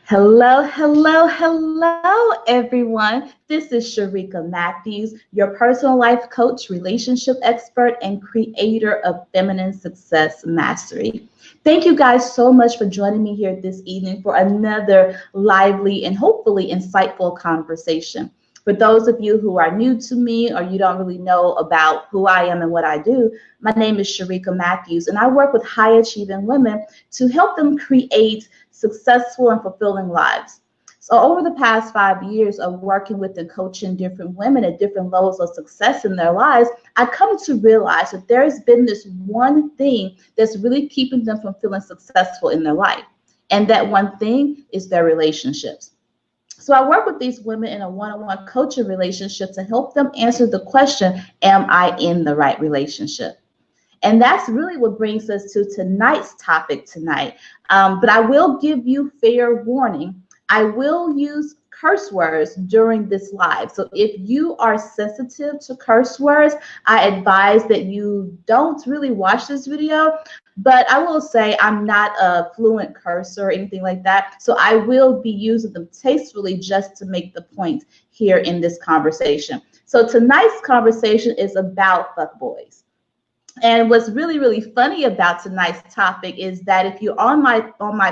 Hello, everyone. This is Sharika Matthews, your personal life coach, relationship expert, and creator of Feminine Success Mastery. Thank you guys so much for joining me here this evening for another lively and hopefully insightful conversation. For those of you who are new to me or you don't really know about who I am and what I do, my name is Sharika Matthews, and I work with high achieving women to help them create successful and fulfilling lives. So over the past 5 years of working with and coaching different women at different levels of success in their lives, I come to realize that there's been this one thing that's really keeping them from feeling successful in their life. And that one thing is their relationships. So I work with these women in a one-on-one coaching relationship to help them answer the question, am I in the right relationship? And that's really what brings us to tonight's topic tonight. But I will give you fair warning. I will use curse words during this live. So if you are sensitive to curse words, I advise that you don't really watch this video. But I will say I'm not a fluent cursor or anything like that. So I will be using them tastefully just to make the point here in this conversation. So tonight's conversation is about fuckboys. And what's really funny about tonight's topic is that if you're on my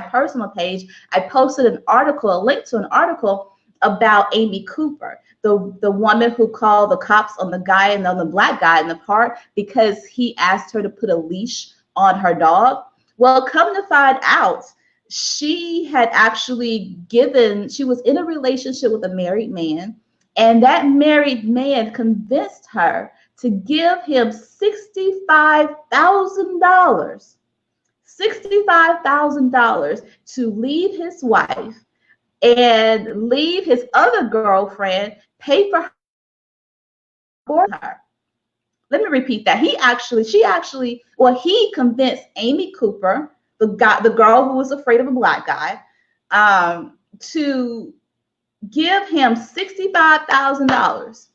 personal page, I posted an article, a link to an article about Amy Cooper, the woman who called the cops on the guy and on the black guy in the park because he asked her to put a leash on her dog. Well, come to find out, she was in a relationship with a married man, and that married man convinced her to give him $65,000 to leave his wife and leave his other girlfriend, pay for her. Let me repeat that. He convinced Amy Cooper, the girl who was afraid of a black guy, to give him $65,000.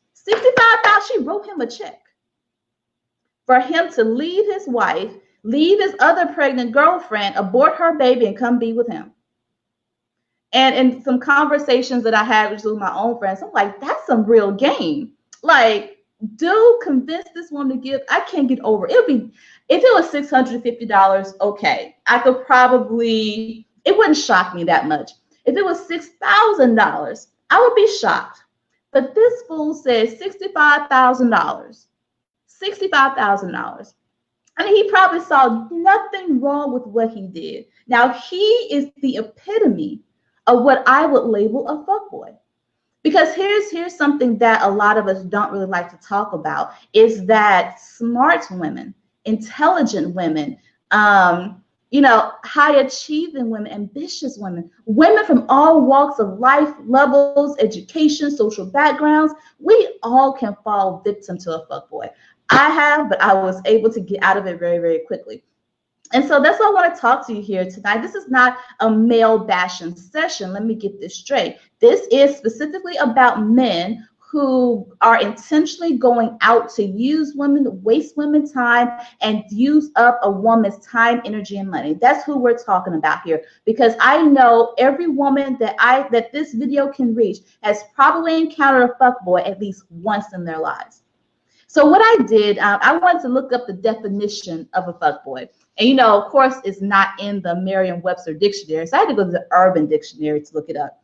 She wrote him a check for him to leave his wife, leave his other pregnant girlfriend, abort her baby, and come be with him. And in some conversations that I had with my own friends, I'm like, that's some real game. Like, dude convinced this woman to give. I can't get over it. If it was $650, okay, I could probably, it wouldn't shock me that much. If it was $6,000, I would be shocked. But this fool says $65,000. $65,000. I mean, he probably saw nothing wrong with what he did. Now, he is the epitome of what I would label a fuckboy. Because here's something that a lot of us don't really like to talk about, is that smart women, intelligent women, high achieving women, ambitious women, women from all walks of life, levels, education, social backgrounds, we all can fall victim to a fuckboy. I have, but I was able to get out of it very quickly. And so that's why I want to talk to you here tonight. This is not a male bashing session. Let me get this straight. This is specifically about men who are intentionally going out to use women, waste women's time, and use up a woman's time, energy, and money. That's who we're talking about here. Because I know every woman that this video can reach has probably encountered a fuckboy at least once in their lives. So what I did, I wanted to look up the definition of a fuckboy. And, of course, it's not in the Merriam-Webster dictionary. So I had to go to the Urban Dictionary to look it up.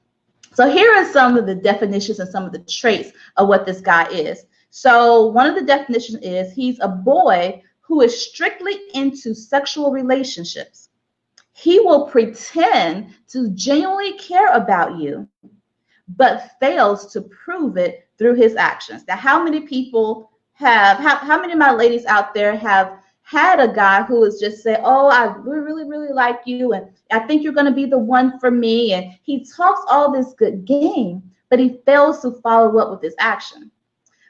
So here are some of the definitions and some of the traits of what this guy is. So one of the definitions is he's a boy who is strictly into sexual relationships. He will pretend to genuinely care about you, but fails to prove it through his actions. Now, how many people how many of my ladies out there have had a guy who is just say, oh, I really like you, and I think you're going to be the one for me, and he talks all this good game, but he fails to follow up with his action.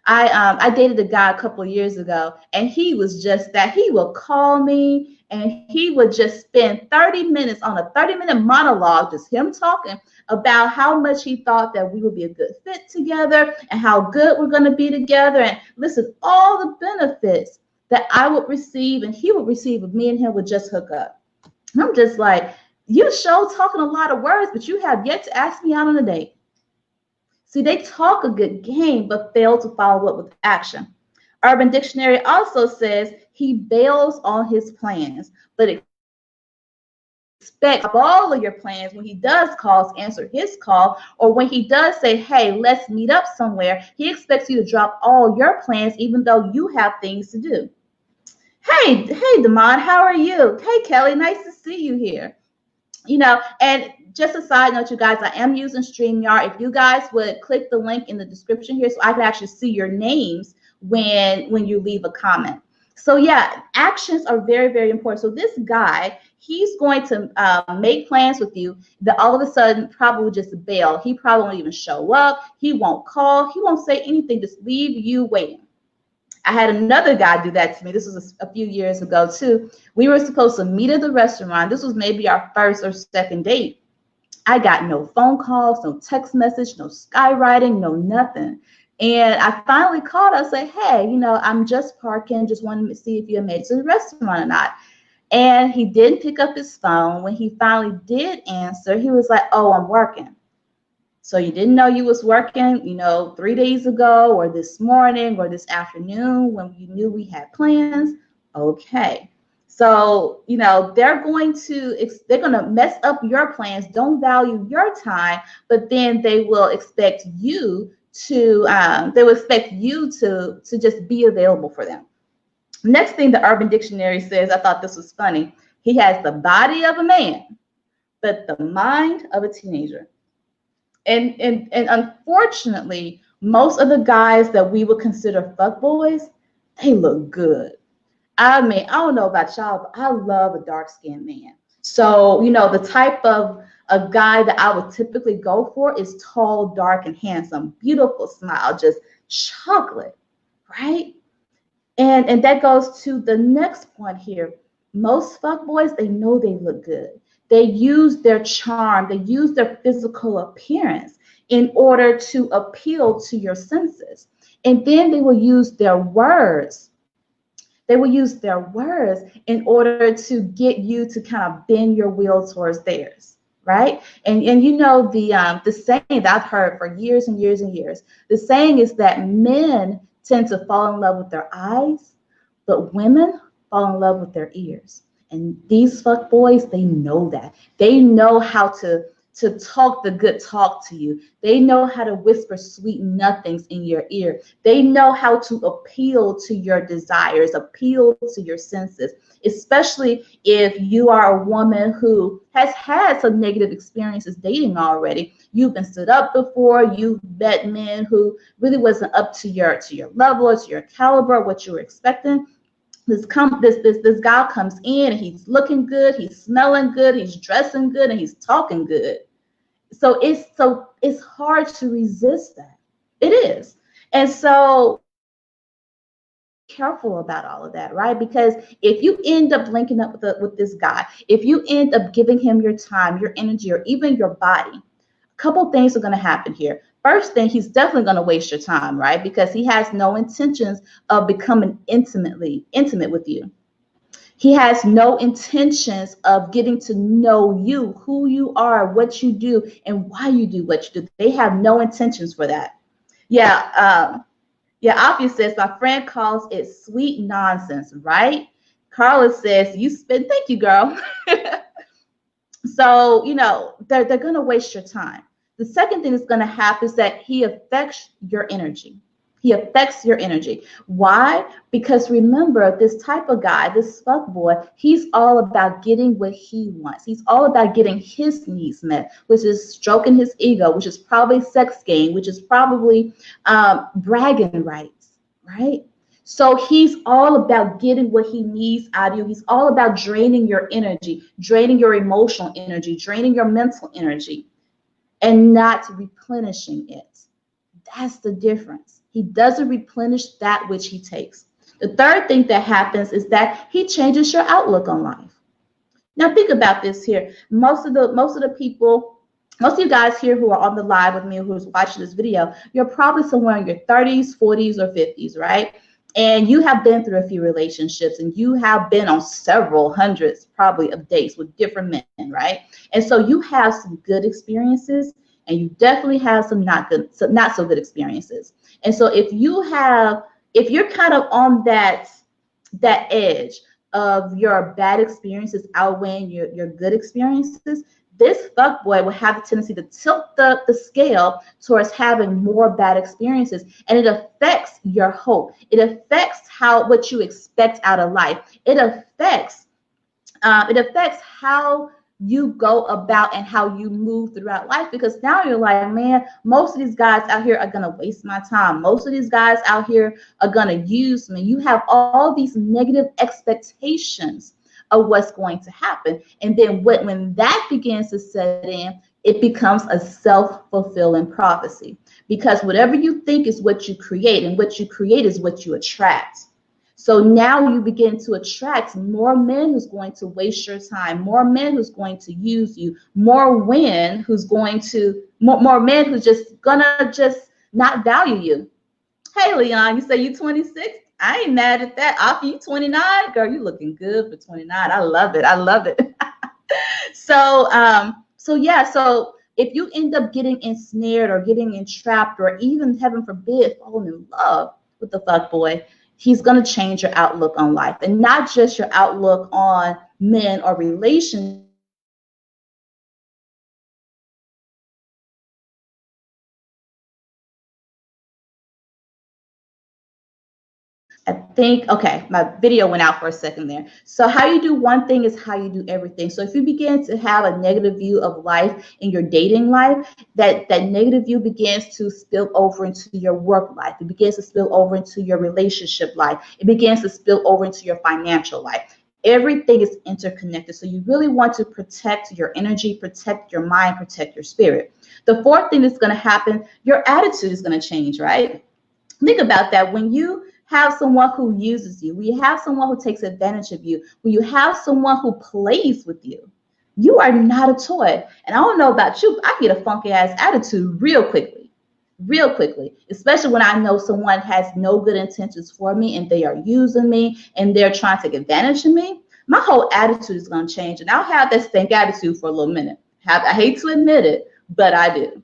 I dated a guy a couple of years ago, and he was just that. He would call me, and he would just spend 30 minutes on a 30-minute monologue, just him talking about how much he thought that we would be a good fit together and how good we're going to be together. And listen, all the benefits that I would receive and he would receive if me and him would just hook up. And I'm just like, You show talking a lot of words, but you have yet to ask me out on a date. See, they talk a good game, but fail to follow up with action. Urban Dictionary also says he bails on his plans, but expect all of your plans when he does calls, answer his call, or when he does say, hey, let's meet up somewhere, he expects you to drop all your plans, even though you have things to do. Hey, Damon, how are you? Hey, Kelly, nice to see you here. And just a side note, you guys, I am using StreamYard. If you guys would click the link in the description here so I can actually see your names when you leave a comment. So yeah, actions are very, very important. So this guy, he's going to make plans with you that all of a sudden probably just bail. He probably won't even show up. He won't call. He won't say anything. Just leave you waiting. I had another guy do that to me. This was a few years ago too. We were supposed to meet at the restaurant. This was maybe our first or second date. I got no phone calls, no text message, no skywriting, no nothing. And I finally called. I said, hey, I'm just parking. Just wanted to see if you had made it to the restaurant or not. And he didn't pick up his phone. When he finally did answer, he was like, oh, I'm working. So you didn't know you was working, 3 days ago or this morning or this afternoon when you knew we had plans. Okay. So, they're going to mess up your plans, don't value your time, but then they will expect you to just be available for them. Next thing the Urban Dictionary says, I thought this was funny. He has the body of a man, but the mind of a teenager. And unfortunately, most of the guys that we would consider fuckboys, they look good. I mean, I don't know about y'all, but I love a dark-skinned man. So, the type of a guy that I would typically go for is tall, dark, and handsome, beautiful smile, just chocolate, right? And that goes to the next point here. Most fuckboys, they know they look good. They use their charm, they use their physical appearance in order to appeal to your senses. And then they will use their words. They will use their words in order to get you to kind of bend your will towards theirs, right? And the saying that I've heard for years and years and years, the saying is that men tend to fall in love with their eyes, but women fall in love with their ears. And these fuck boys, they know that. They know how to talk the good talk to you. They know how to whisper sweet nothings in your ear. They know how to appeal to your desires, appeal to your senses, especially if you are a woman who has had some negative experiences dating already. You've been stood up before. You've met men who really wasn't up to your level or to your caliber, what you were expecting. This guy comes in and he's looking good, he's smelling good, he's dressing good, and he's talking good. So it's hard to resist that. It is. And so careful about all of that, right? Because if you end up linking up with this guy, if you end up giving him your time, your energy, or even your body, a couple things are going to happen here. First thing, he's definitely going to waste your time, right? Because he has no intentions of becoming intimate with you. He has no intentions of getting to know you, who you are, what you do, and why you do what you do. They have no intentions for that. Yeah, Obvious says, my friend calls it sweet nonsense, right? Carla says, thank you, girl. So, they're going to waste your time. The second thing that's going to happen is that he affects your energy. He affects your energy. Why? Because remember, this type of guy, this fuckboy, he's all about getting what he wants. He's all about getting his needs met, which is stroking his ego, which is probably sex game, which is probably bragging rights, right? So he's all about getting what he needs out of you. He's all about draining your energy, draining your emotional energy, draining your mental energy, and not replenishing it. That's the difference. He doesn't replenish that which he takes. The third thing that happens is that he changes your outlook on life. Now think about this here. Most of you guys here who are on the live with me, who's watching this video, you're probably somewhere in your 30s, 40s, or 50s, right? and you have been through a few relationships, and you have been on several hundreds probably of dates with different men, right? And so you have some good experiences, and you definitely have some not so good experiences. And so if you're kind of on that edge of your bad experiences outweighing your good experiences, this fuckboy will have the tendency to tilt the scale towards having more bad experiences, and it affects your hope. It affects what you expect out of life. It affects how you go about and how you move throughout life, because now you're like, man, most of these guys out here are going to waste my time. Most of these guys out here are going to use me. You have all these negative expectations of what's going to happen. And then when that begins to set in, it becomes a self-fulfilling prophecy, because whatever you think is what you create, and what you create is what you attract. So now you begin to attract more men who's going to waste your time, more men who's going to use you, more men who's just gonna just not value you. Hey, Leon, you say you 26? I ain't mad at that. After you 29, girl, you looking good for 29. I love it. I love it. So if you end up getting ensnared or getting entrapped, or even, heaven forbid, falling in love with the fuckboy, he's going to change your outlook on life, and not just your outlook on men or relationships. I think, okay, my video went out for a second there. So how you do one thing is how you do everything. So if you begin to have a negative view of life in your dating life, that negative view begins to spill over into your work life. It begins to spill over into your relationship life. It begins to spill over into your financial life. Everything is interconnected. So you really want to protect your energy, protect your mind, protect your spirit. The fourth thing that's going to happen, your attitude is going to change, right? Think about that. When you have someone who uses you, when you have someone who takes advantage of you, when you have someone who plays with you, you are not a toy. And I don't know about you, but I get a funky ass attitude real quickly, especially when I know someone has no good intentions for me, and they are using me, and they're trying to take advantage of me. My whole attitude is going to change, and I'll have that stank attitude for a little minute. I hate to admit it, but I do.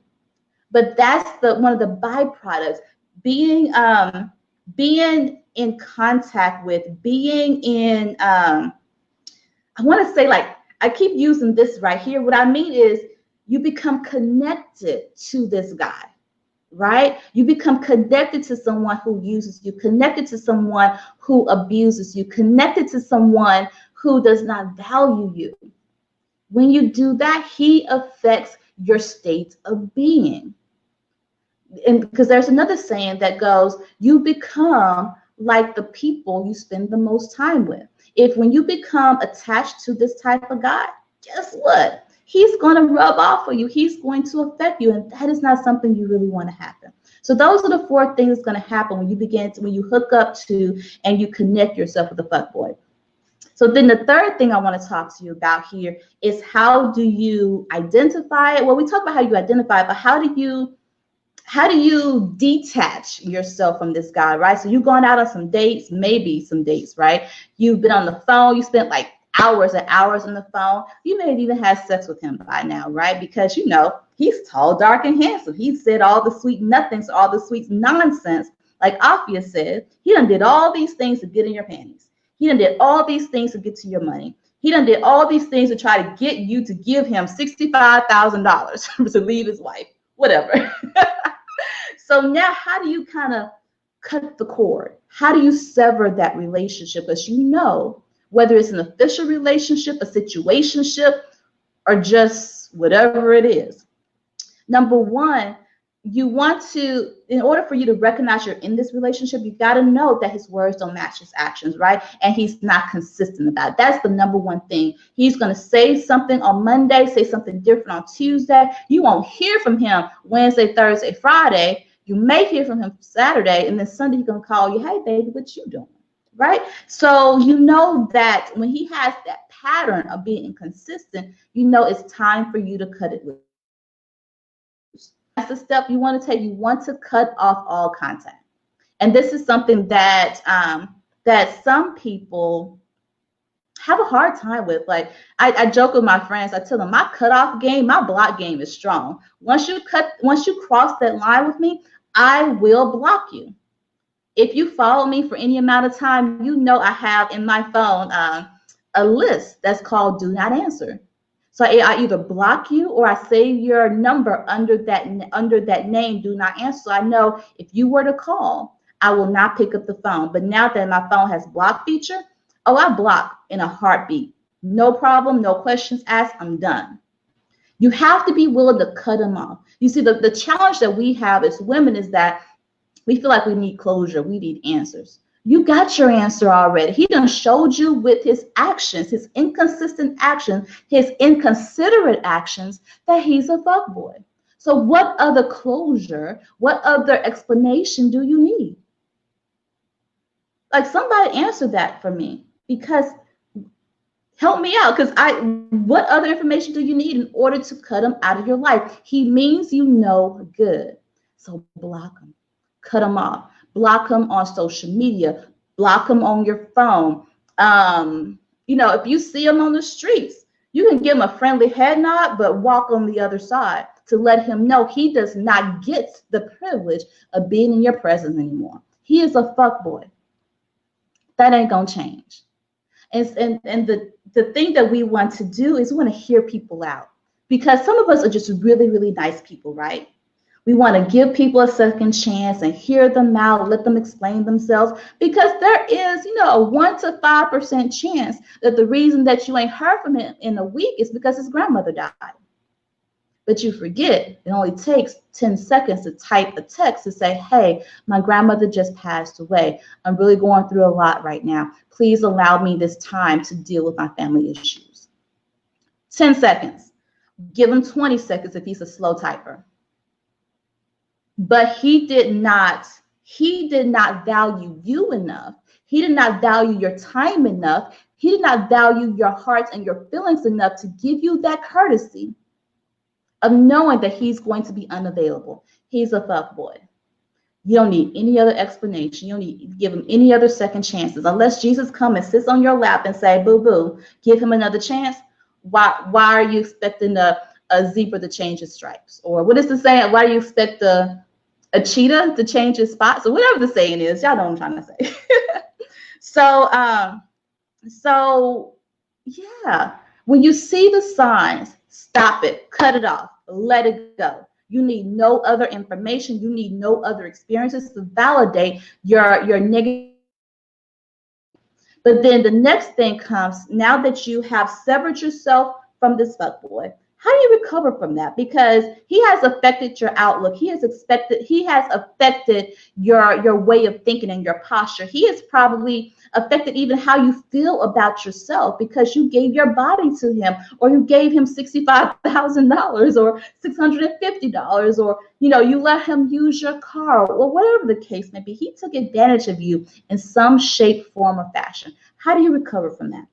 But that's one of the byproducts. Being in contact with, being in I want to say, like, I keep using this right here. What I mean is, you become connected to this guy, right? You become connected to someone who uses you, connected to someone who abuses you, connected to someone who does not value you. When you do that, he affects your state of being. And because there's another saying that goes, you become like the people you spend the most time with. If when you become attached to this type of guy, guess what? He's going to rub off on you. He's going to affect you. And that is not something you really want to happen. So those are the four things that's going to happen when you hook up to and you connect yourself with a fuckboy. So then the third thing I want to talk to you about here is, how do you identify it? Well, we talk about how you identify it, but how do you detach yourself from this guy, right? So you've gone out on some dates, maybe some dates, right? You've been on the phone. You spent like hours and hours on the phone. You may have even had sex with him by now, right? Because, he's tall, dark, and handsome. He said all the sweet nothings, all the sweet nonsense. Like Afia said, he done did all these things to get in your panties. He done did all these things to get to your money. He done did all these things to try to get you to give him $65,000 to leave his wife, whatever. So now, how do you kind of cut the cord? How do you sever that relationship? Because whether it's an official relationship, a situationship, or just whatever it is. Number one, you want to, in order for you to recognize you're in this relationship, you got to know that his words don't match his actions, right? And he's not consistent about it. That's the number one thing. He's going to say something on Monday, say something different on Tuesday. You won't hear from him Wednesday, Thursday, Friday. You may hear from him Saturday, and then Sunday he's going to call you, hey, baby, what you doing? Right? So you know that when he has that pattern of being inconsistent, it's time for you to cut it loose. That's the step you want to take. You want to cut off all contact. And this is something that that some people have a hard time with. Like I joke with my friends. I tell them my cutoff game, my block game is strong. Once you cross that line with me, I will block you. If you follow me for any amount of time, you know I have in my phone a list that's called Do Not Answer. So I either block you or I save your number under that name, Do Not Answer. So I know if you were to call, I will not pick up the phone. But now that my phone has block feature, oh, I block in a heartbeat. No problem, no questions asked, I'm done. You have to be willing to cut them off. You see, the challenge that we have as women is that we feel like we need closure. We need answers. You got your answer already. He done showed you with his actions, his inconsistent actions, his inconsiderate actions, that he's a fuckboy. So what other closure, what other explanation do you need? Like, somebody answer that for me, because help me out, because what other information do you need in order to cut him out of your life? He means you no good. So block him. Cut them off. Block them on social media. Block them on your phone. If you see them on the streets, you can give him a friendly head nod, but walk on the other side to let him know he does not get the privilege of being in your presence anymore. He is a fuckboy. That ain't gonna change. And the thing that we want to do is we want to hear people out, because some of us are just really, really nice people, right? We want to give people a second chance and hear them out, let them explain themselves, because there is, a 1 to 5% chance that the reason that you ain't heard from him in a week is because his grandmother died. But you forget, it only takes 10 seconds to type a text to say, hey, my grandmother just passed away. I'm really going through a lot right now. Please allow me this time to deal with my family issues. 10 seconds. Give him 20 seconds if he's a slow typer. But he did not value you enough. He did not value your time enough. He did not value your heart and your feelings enough to give you that courtesy of knowing that he's going to be unavailable. He's a fuckboy. You don't need any other explanation. You don't need to give him any other second chances. Unless Jesus comes and sits on your lap and say, boo-boo, give him another chance. Why are you expecting a zebra to change its stripes? Or what is the saying? Why do you expect a cheetah to change its spots? Or whatever the saying is. Y'all know what I'm trying to say. So yeah, when you see the signs, stop it, cut it off, let it go. You need no other information. You need no other experiences to validate your negative. But then the next thing comes, now that you have severed yourself from this fuckboy, how do you recover from that? Because he has affected your outlook. He has affected your way of thinking and your posture. He has probably affected even how you feel about yourself, because you gave your body to him, or you gave him $65,000 or $650, or you let him use your car, or whatever the case may be. He took advantage of you in some shape, form, or fashion. How do you recover from that?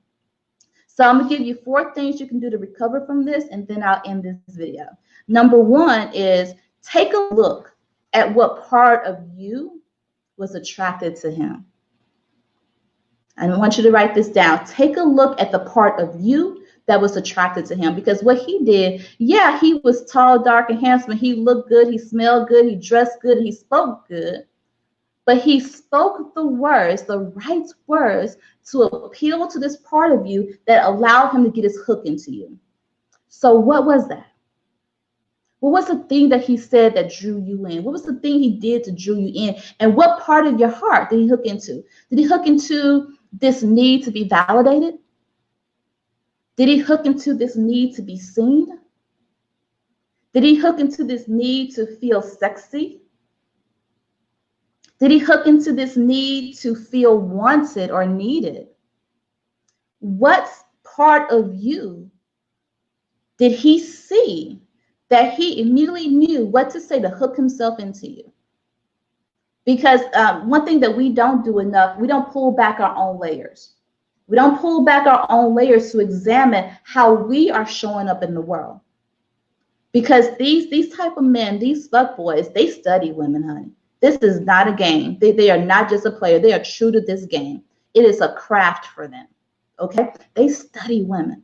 So I'm going to give you 4 things you can do to recover from this, and then I'll end this video. Number 1 is take a look at what part of you was attracted to him. I want you to write this down. Take a look at the part of you that was attracted to him, because what he did, yeah, he was tall, dark, and handsome. He looked good. He smelled good. He dressed good. He spoke good. But he spoke the words, the right words, to appeal to this part of you that allowed him to get his hook into you. So what was that? What was the thing that he said that drew you in? What was the thing he did to drew you in? And what part of your heart did he hook into? Did he hook into this need to be validated? Did he hook into this need to be seen? Did he hook into this need to feel sexy? Did he hook into this need to feel wanted or needed? What part of you did he see that he immediately knew what to say to hook himself into you? Because one thing that we don't do enough, we don't pull back our own layers. We don't pull back our own layers to examine how we are showing up in the world. Because these type of men, these fuckboys, they study women, honey. This is not a game. They are not just a player. They are true to this game. It is a craft for them. Okay? They study women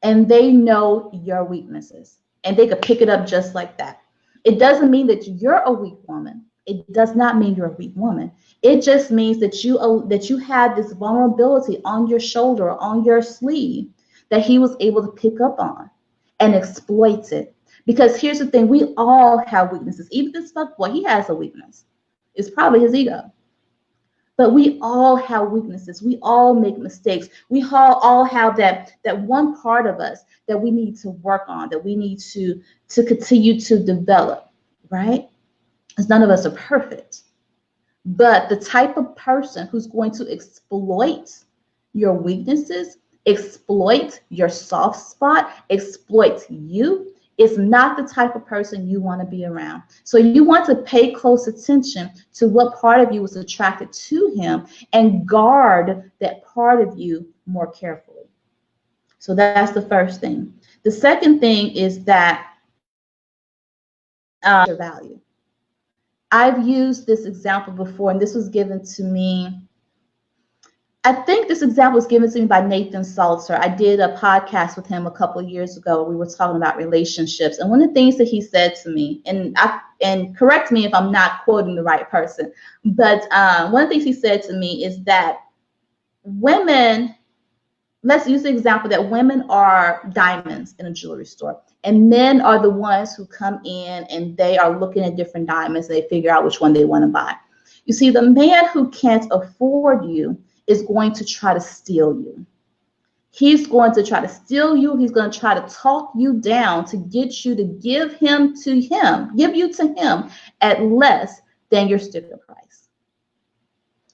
and they know your weaknesses and they could pick it up just like that. It doesn't mean that you're a weak woman. It does not mean you're a weak woman. It just means that you have this vulnerability on your shoulder, on your sleeve, that he was able to pick up on and exploit it. Because here's the thing, we all have weaknesses. Even this fuckboy, he has a weakness. It's probably his ego. But we all have weaknesses. We all make mistakes. We all have that one part of us that we need to work on, that we need to continue to develop, right? Because none of us are perfect. But the type of person who's going to exploit your weaknesses, exploit your soft spot, exploit you, is not the type of person you want to be around. So you want to pay close attention to what part of you was attracted to him and guard that part of you more carefully. So that's the first thing. The second thing is that your value. I've used this example before, and this was given to me. I think this example was given to me by Nathan Salter. I did a podcast with him a couple of years ago. We were talking about relationships, and one of the things that he said to me, and correct me if I'm not quoting the right person, but one of the things he said to me is that women, let's use the example that women are diamonds in a jewelry store, and men are the ones who come in and they are looking at different diamonds and they figure out which one they want to buy. You see, the man who can't afford you is going to try to steal you. He's going to try to steal you. He's going to try to talk you down to get you to give you to him at less than your sticker price.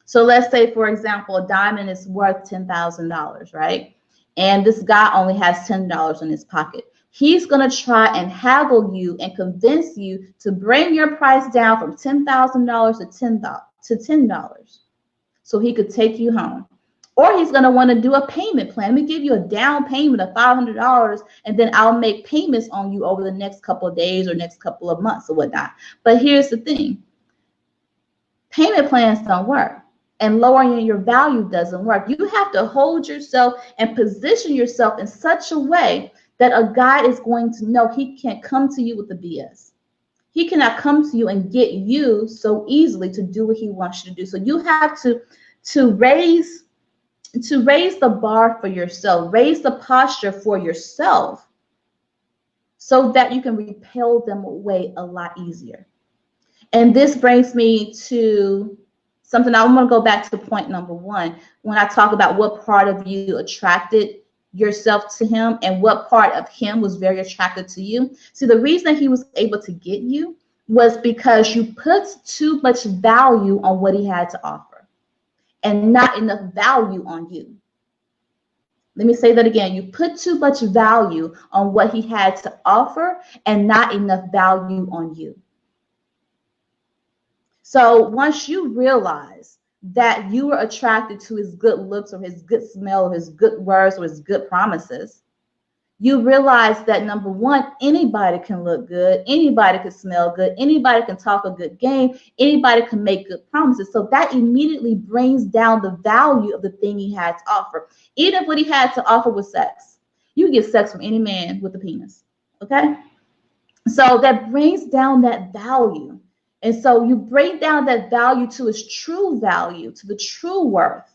So let's say, for example, a diamond is worth $10,000, right? And this guy only has $10 in his pocket. He's going to try and haggle you and convince you to bring your price down from $10,000 to $10 so he could take you home. Or he's going to want to do a payment plan. Let me give you a down payment of $500, and then I'll make payments on you over the next couple of days or next couple of months or whatnot. But here's the thing. Payment plans don't work, and lowering your value doesn't work. You have to hold yourself and position yourself in such a way that a guy is going to know he can't come to you with the BS. He cannot come to you and get you so easily to do what he wants you to do. So you have to raise the bar for yourself, raise the posture for yourself so that you can repel them away a lot easier. And this brings me to something. I'm going to go back to point number one when I talk about what part of you attracted yourself to him and what part of him was very attracted to you. See, the reason he was able to get you was because you put too much value on what he had to offer and not enough value on you. Let me say that again. You put too much value on what he had to offer and not enough value on you. So once you realize that you were attracted to his good looks or his good smell or his good words or his good promises, you realize that number one, anybody can look good, anybody can smell good, anybody can talk a good game, anybody can make good promises. So that immediately brings down the value of the thing he had to offer. Even if what he had to offer was sex, you can get sex from any man with a penis, okay? So that brings down that value. And so you break down that value to its true value, to the true worth.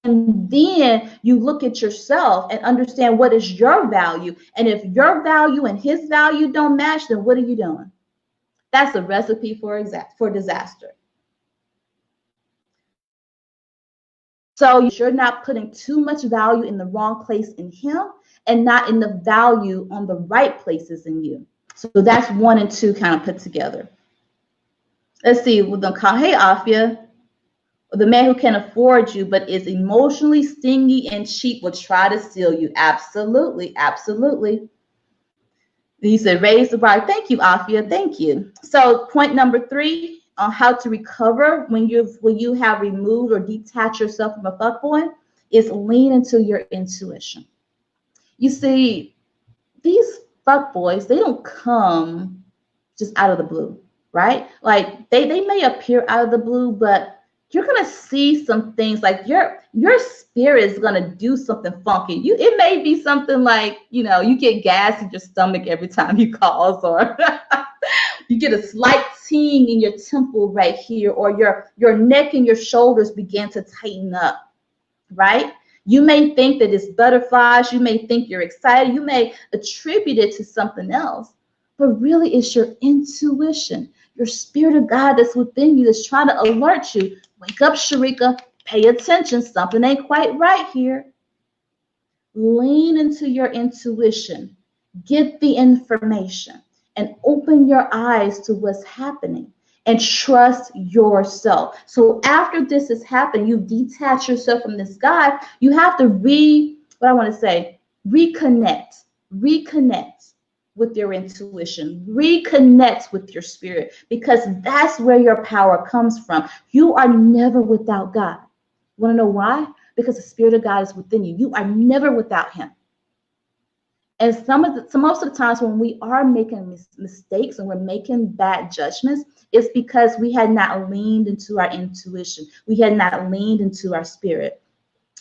And then you look at yourself and understand what is your value. And if your value and his value don't match, then what are you doing? That's a recipe for disaster. So you're not putting too much value in the wrong place in him and not enough value on the right places in you. So that's 1 and 2 kind of put together. Let's see, we're going to call, hey, Afia, the man who can afford you but is emotionally stingy and cheap will try to steal you. Absolutely, absolutely. He said, raise the bar. Thank you, Afia. Thank you. So point number 3 on how to recover when you have removed or detached yourself from a fuckboy is lean into your intuition. You see, these fuckboys, they don't come just out of the blue. right? Like they may appear out of the blue, but you're gonna see some things like your spirit is gonna do something funky. It may be something like, you get gas in your stomach every time you cause, or you get a slight ting in your temple right here, or your neck and your shoulders begin to tighten up, right? You may think that it's butterflies, you may think you're excited, you may attribute it to something else, but really it's your intuition, your spirit of God that's within you that's trying to alert you. Wake up, Sharika, pay attention, something ain't quite right here. Lean into your intuition, get the information, and open your eyes to what's happening and trust yourself. So after this has happened, you detach yourself from this God, you have to reconnect with your intuition, reconnect with your spirit, because that's where your power comes from. You are never without God. Want to know why? Because the Spirit of God is within you. You are never without Him. And most of the times when we are making mistakes and we're making bad judgments, it's because we had not leaned into our intuition. We had not leaned into our spirit.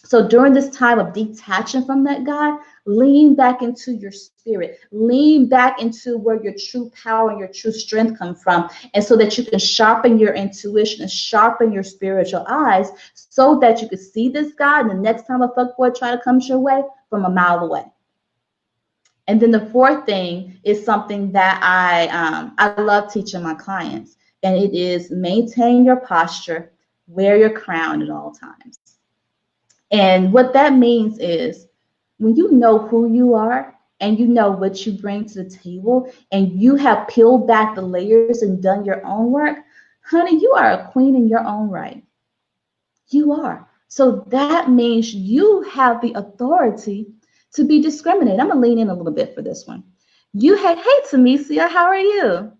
So during this time of detaching from that God, lean back into your spirit. Lean back into where your true power and your true strength come from. And so that you can sharpen your intuition and sharpen your spiritual eyes so that you can see this God, and the next time a fuckboy try to come your way, from a mile away. And then the fourth thing is something that I love teaching my clients, and it is maintain your posture, wear your crown at all times. And what that means is when you know who you are and you know what you bring to the table and you have peeled back the layers and done your own work, honey, you are a queen in your own right. You are. So that means you have the authority to be discriminated. I'm going to lean in a little bit for this one. Hey, Tamesia, how are you?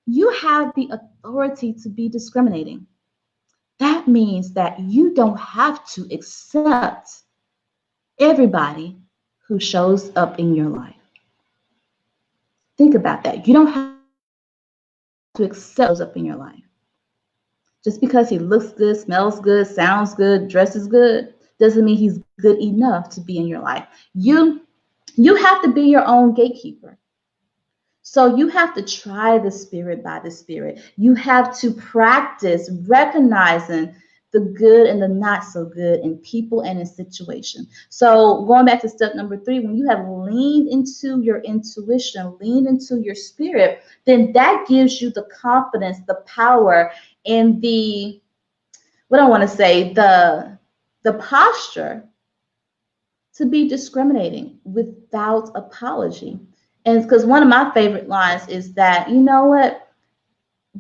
You have the authority to be discriminating. That means that you don't have to accept everybody who shows up in your life. Think about that. You don't have to accept those up in your life. Just because he looks good, smells good, sounds good, dresses good, doesn't mean he's good enough to be in your life. You have to be your own gatekeeper. So you have to try the spirit by the spirit. You have to practice recognizing the good and the not so good in people and in situations. So going back to step number 3, when you have leaned into your intuition, leaned into your spirit, then that gives you the confidence, the power, and the posture to be discriminating without apology. And because one of my favorite lines is that, you know what,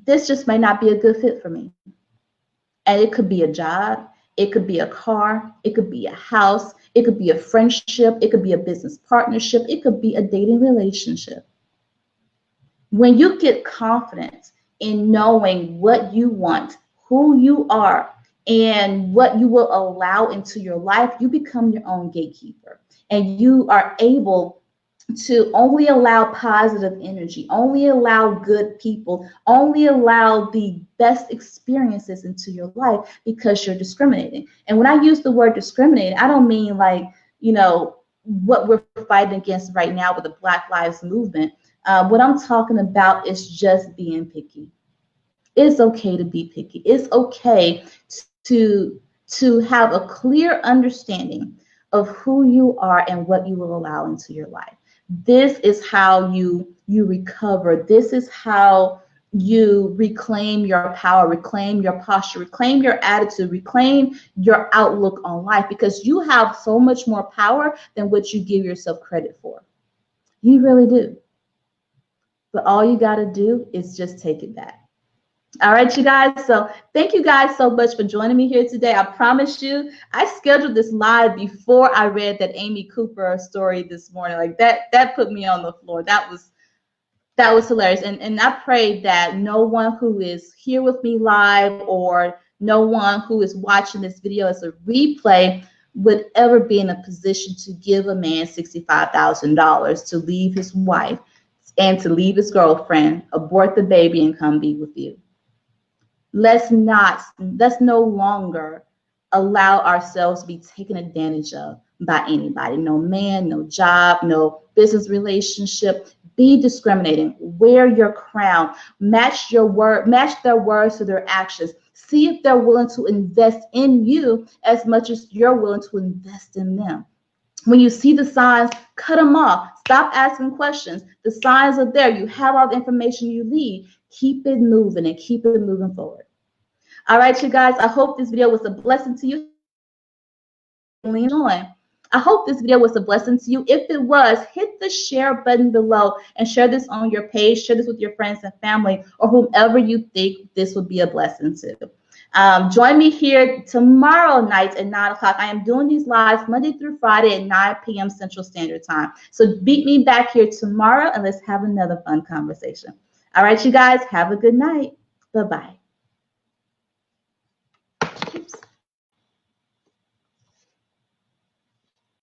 this just may not be a good fit for me. And it could be a job, it could be a car, it could be a house, it could be a friendship, it could be a business partnership, it could be a dating relationship. When you get confident in knowing what you want, who you are, and what you will allow into your life, you become your own gatekeeper. And you are able to only allow positive energy, only allow good people, only allow the best experiences into your life because you're discriminating. And when I use the word discriminating, I don't mean like, what we're fighting against right now with the Black Lives Movement. What I'm talking about is just being picky. It's okay to be picky. It's okay to have a clear understanding of who you are and what you will allow into your life. This is how you recover. This is how you reclaim your power, reclaim your posture, reclaim your attitude, reclaim your outlook on life, because you have so much more power than what you give yourself credit for. You really do. But all you got to do is just take it back. All right, you guys. So thank you guys so much for joining me here today. I promise you, I scheduled this live before I read that Amy Cooper story this morning. Like that put me on the floor. That was hilarious. And I pray that no one who is here with me live or no one who is watching this video as a replay would ever be in a position to give a man $65,000 to leave his wife and to leave his girlfriend, abort the baby, and come be with you. Let's no longer allow ourselves to be taken advantage of by anybody. No man, no job, no business relationship. Be discriminating. Wear your crown. Match their words to their actions. See if they're willing to invest in you as much as you're willing to invest in them. When you see the signs, cut them off. Stop asking questions. The signs are there. You have all the information you need. Keep it moving and keep it moving forward. All right, you guys, I hope this video was a blessing to you. Lean on. I hope this video was a blessing to you. If it was, hit the share button below and share this on your page. Share this with your friends and family or whomever you think this would be a blessing to. Join me here tomorrow night at 9 o'clock. I am doing these lives Monday through Friday at 9 p.m. Central Standard Time. So beat me back here tomorrow and let's have another fun conversation. All right, you guys, have a good night. Bye-bye.